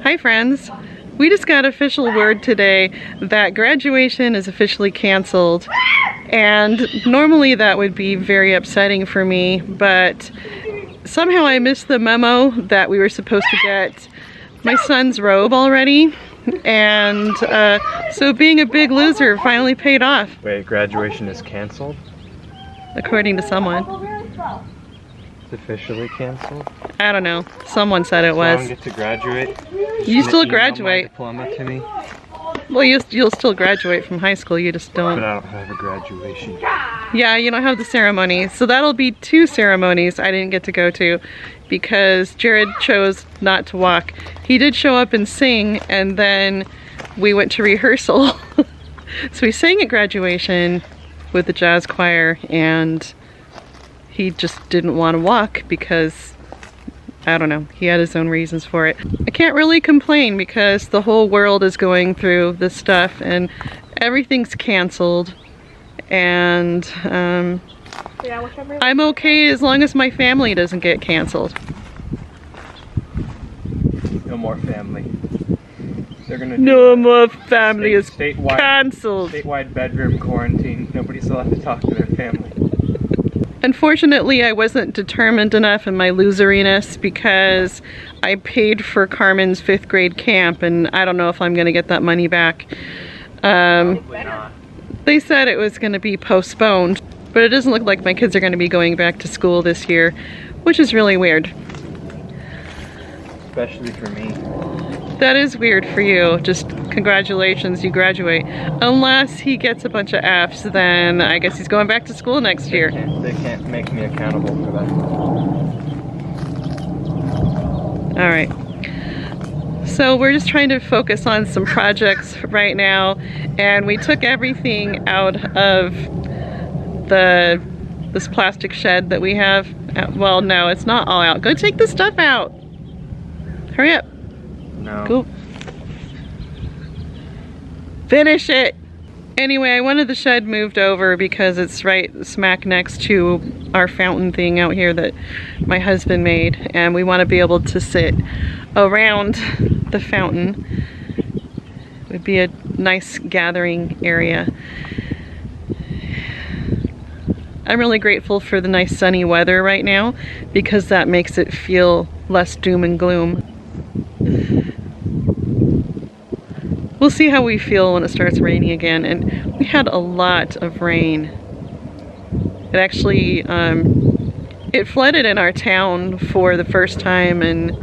Hi friends! We just got official word today that graduation is officially canceled, and normally that would be very upsetting for me, but somehow I missed the memo that we were supposed to get my son's robe already, and so being a big loser finally paid off. Wait, graduation is canceled? According to someone. It's officially canceled? I don't know. Someone said it was. I don't get to graduate? You still graduate. Diploma to me? Well, you'll still graduate from high school, you just don't. But I don't have a graduation. Yeah, you don't have the ceremony. So that'll be 2 ceremonies I didn't get to go to because Jared chose not to walk. He did show up and sing, and then we went to rehearsal. So he sang at graduation with the jazz choir, and he just didn't want to walk because, I don't know, he had his own reasons for it. I can't really complain because the whole world is going through this stuff and everything's canceled, and I'm okay as long as my family doesn't get canceled. No more family. They're gonna no more family is canceled. Statewide bedroom quarantine. Nobody's allowed to talk to their family. Unfortunately, I wasn't determined enough in my loseriness because I paid for Carmen's 5th grade camp, and I don't know if I'm going to get that money back. Probably not. They said it was going to be postponed, but it doesn't look like my kids are going to be going back to school this year, which is really weird. Especially for me. That is weird for you. Just congratulations, you graduate. Unless he gets a bunch of Fs, then I guess he's going back to school next year. They can't make me accountable for that. Alright. So we're just trying to focus on some projects right now, and we took everything out of this plastic shed that we have. Well, no, it's not all out. Go take the stuff out. Hurry up. No. Go. Finish it. Anyway, I wanted the shed moved over because it's right smack next to our fountain thing out here that my husband made, and we want to be able to sit around the fountain. It would be a nice gathering area. I'm really grateful for the nice sunny weather right now because that makes it feel less doom and gloom. We'll see how we feel when it starts raining again, and we had a lot of rain. It actually, it flooded in our town for the first time in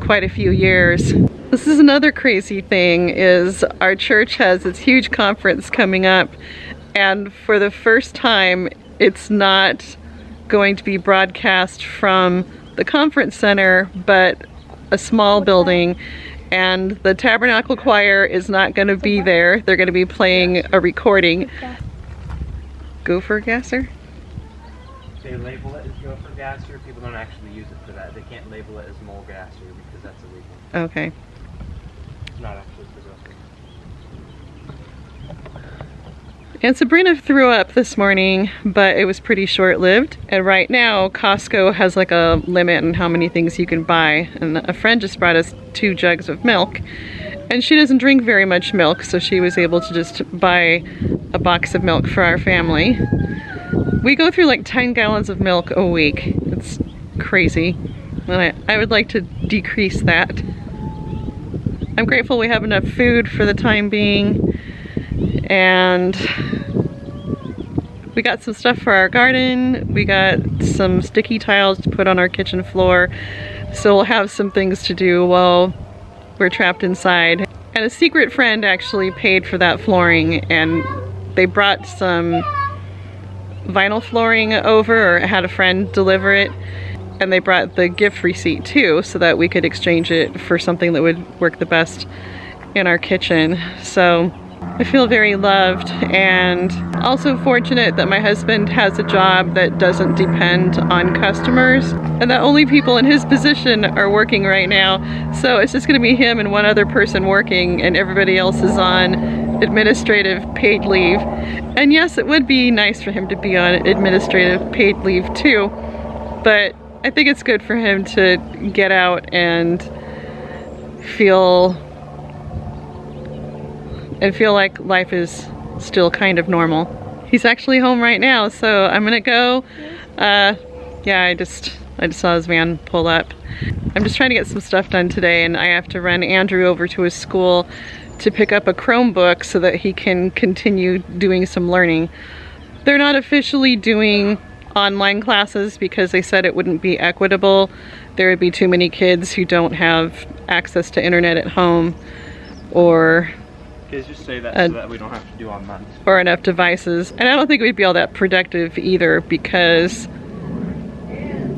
quite a few years. This is another crazy thing, is our church has its huge conference coming up, and for the first time it's not going to be broadcast from the conference center, but a small building. And the Tabernacle Choir is not going to be there. They're going to be playing a recording. Gopher gasser? They label it as gopher gasser. People don't actually use it for that. They can't label it as mole gasser because that's illegal. Okay. It's not actually for gopher. And Sabrina threw up this morning, but it was pretty short-lived. And right now, Costco has like a limit on how many things you can buy. And a friend just brought us 2 jugs of milk. And she doesn't drink very much milk, so she was able to just buy a box of milk for our family. We go through like 10 gallons of milk a week. It's crazy. And I would like to decrease that. I'm grateful we have enough food for the time being. And we got some stuff for our garden. We got some sticky tiles to put on our kitchen floor. So we'll have some things to do while we're trapped inside. And a secret friend actually paid for that flooring, and they brought some vinyl flooring over, or had a friend deliver it. And they brought the gift receipt too, so that we could exchange it for something that would work the best in our kitchen. So I feel very loved, and also fortunate that my husband has a job that doesn't depend on customers, and that only people in his position are working right now. So it's just going to be him and one other person working, and everybody else is on administrative paid leave. And yes, it would be nice for him to be on administrative paid leave too, but I think it's good for him to get out and feel like life is still kind of normal. He's actually home right now, so I'm gonna go. Yeah, I just saw his van pull up. I'm just trying to get some stuff done today, and I have to run Andrew over to his school to pick up a Chromebook so that he can continue doing some learning. They're not officially doing online classes because they said it wouldn't be equitable. There would be too many kids who don't have access to internet at home, or just say that so that we don't have to do online. Or enough devices. And I don't think we'd be all that productive either, because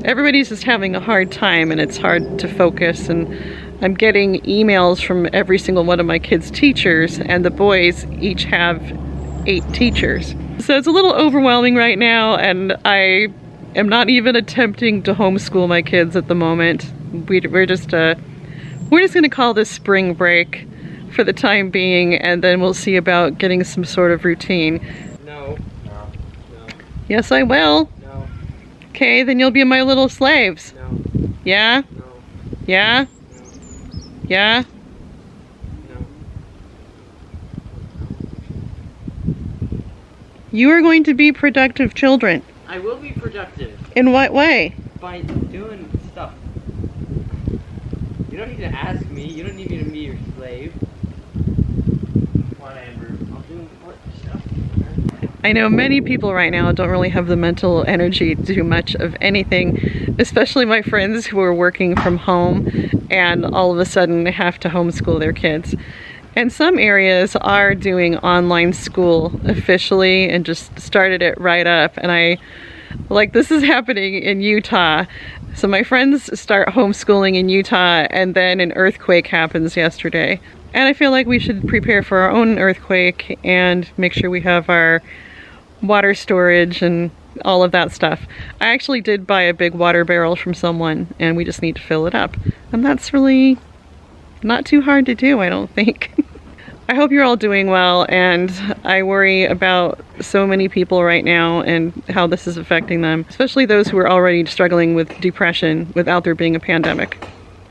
everybody's just having a hard time and it's hard to focus. And I'm getting emails from every single one of my kids' teachers, and the boys each have 8 teachers. So it's a little overwhelming right now, and I am not even attempting to homeschool my kids at the moment. We're just gonna call this spring break for the time being, and then we'll see about getting some sort of routine. No. Yes, I will. No. Okay, then you'll be my little slaves. No. Yeah? No. Yeah? No. Yeah? No. You are going to be productive children. I will be productive. In what way? By doing stuff. You don't need to ask me. You don't need me to be your slave. Come on, Andrew. I'll do important stuff. I know many people right now don't really have the mental energy to do much of anything, especially my friends who are working from home and all of a sudden have to homeschool their kids. And some areas are doing online school officially and just started it right up. And this is happening in Utah. So my friends start homeschooling in Utah, and then an earthquake happens yesterday. And I feel like we should prepare for our own earthquake and make sure we have our water storage and all of that stuff. I actually did buy a big water barrel from someone, and we just need to fill it up. And that's really not too hard to do, I don't think. I hope you're all doing well, and I worry about so many people right now and how this is affecting them, especially those who are already struggling with depression without there being a pandemic.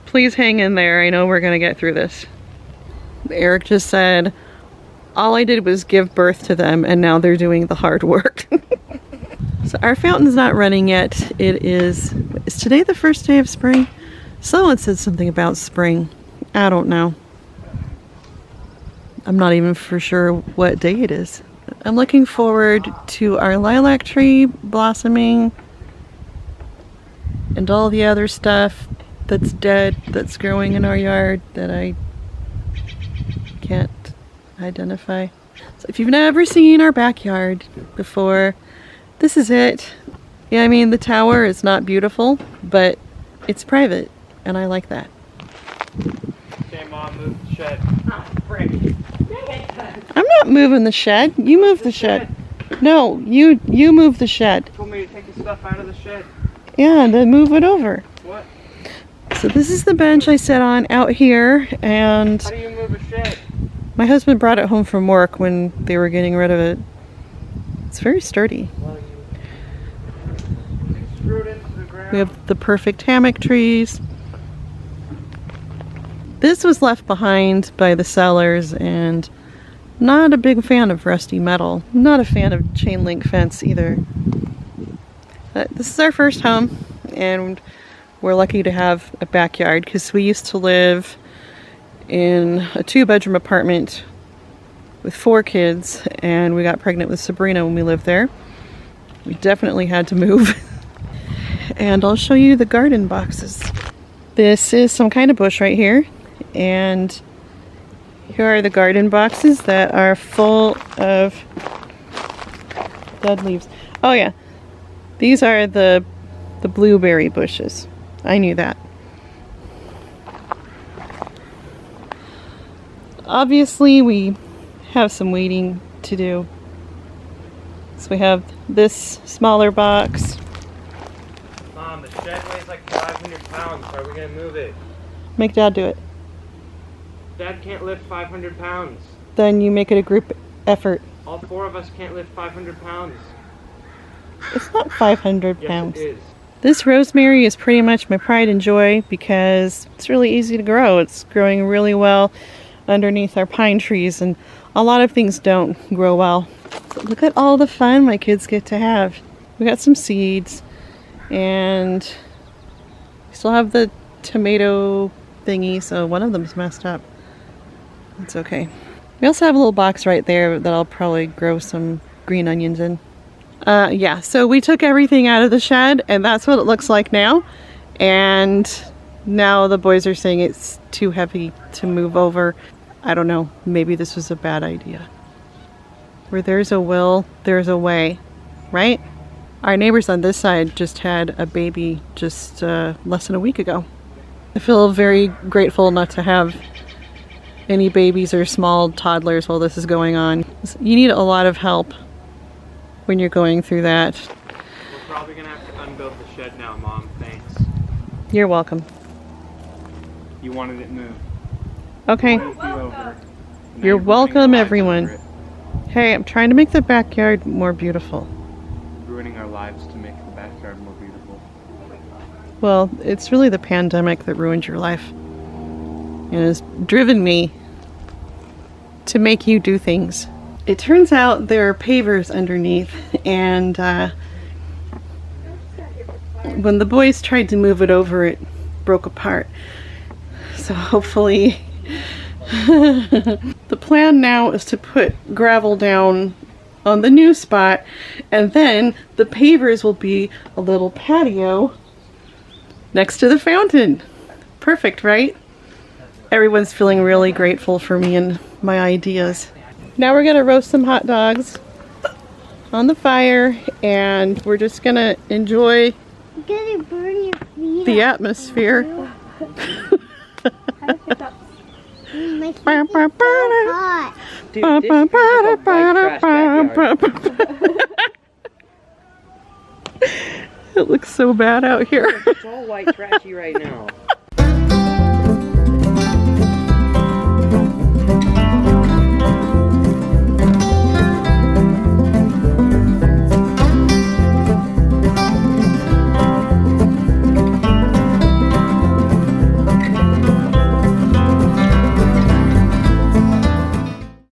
Please hang in there. I know we're gonna get through this. Eric just said, all I did was give birth to them, and now they're doing the hard work. So our fountain's not running yet. Is today the first day of spring? Someone said something about spring. I don't know. I'm not even for sure what day it is. I'm looking forward to our lilac tree blossoming and all the other stuff that's dead that's growing in our yard that I can't identify. So if you've never seen our backyard before, this is it. Yeah, I mean, the tower is not beautiful, but it's private, and I like that. Okay, Mom, move the shed. Oh, frick. I'm not moving the shed. You move the shed. No, you move the shed. You told me to take the stuff out of the shed. Yeah, then move it over. What? So this is the bench I sat on out here, and How do you move a shed? my husband brought it home from work when they were getting rid of it. It's very sturdy. Well, you screw it into the ground. We have the perfect hammock trees. This was left behind by the sellers, and not a big fan of rusty metal. Not a fan of chain link fence either. But this is our first home, and we're lucky to have a backyard because we used to live in a 2-bedroom apartment with 4 kids, and we got pregnant with Sabrina when we lived there. We definitely had to move. And I'll show you the garden boxes. This is some kind of bush right here, and here are the garden boxes that are full of dead leaves. Oh yeah, these are the blueberry bushes. I knew that. Obviously we have some weeding to do. So we have this smaller box. Mom, the shed weighs like 500 pounds. How are we going to move it? Make Dad do it. Dad can't lift 500 pounds. Then you make it a group effort. All 4 of us can't lift 500 pounds. It's not 500 Yes, pounds. it is. This rosemary is pretty much my pride and joy because it's really easy to grow. It's growing really well underneath our pine trees, and a lot of things don't grow well. But look at all the fun my kids get to have. We got some seeds, and we still have the tomato thingy, so one of them's messed up. It's okay. We also have a little box right there that I'll probably grow some green onions in. Yeah, so we took everything out of the shed, and that's what it looks like now. And now the boys are saying it's too heavy to move over. I don't know, maybe this was a bad idea. Where there's a will, there's a way, right? Our neighbors on this side just had a baby just less than a week ago. I feel very grateful not to have any babies or small toddlers while this is going on. You need a lot of help when you're going through that. We're probably gonna have to unbuild the shed now, Mom. Thanks. You're welcome. You wanted it moved. Okay. You're welcome, everyone. Hey, I'm trying to make the backyard more beautiful. Ruining our lives to make the backyard more beautiful. Well, it's really the pandemic that ruined your life and has driven me to make you do things. It turns out there are pavers underneath, and when the boys tried to move it over, it broke apart. So hopefully the plan now is to put gravel down on the new spot, and then the pavers will be a little patio next to the fountain. Perfect, right? Everyone's feeling really grateful for me and my ideas. Now we're gonna roast some hot dogs on the fire, and we're just gonna enjoy the atmosphere. It looks so bad out here. It's all white trashy right now.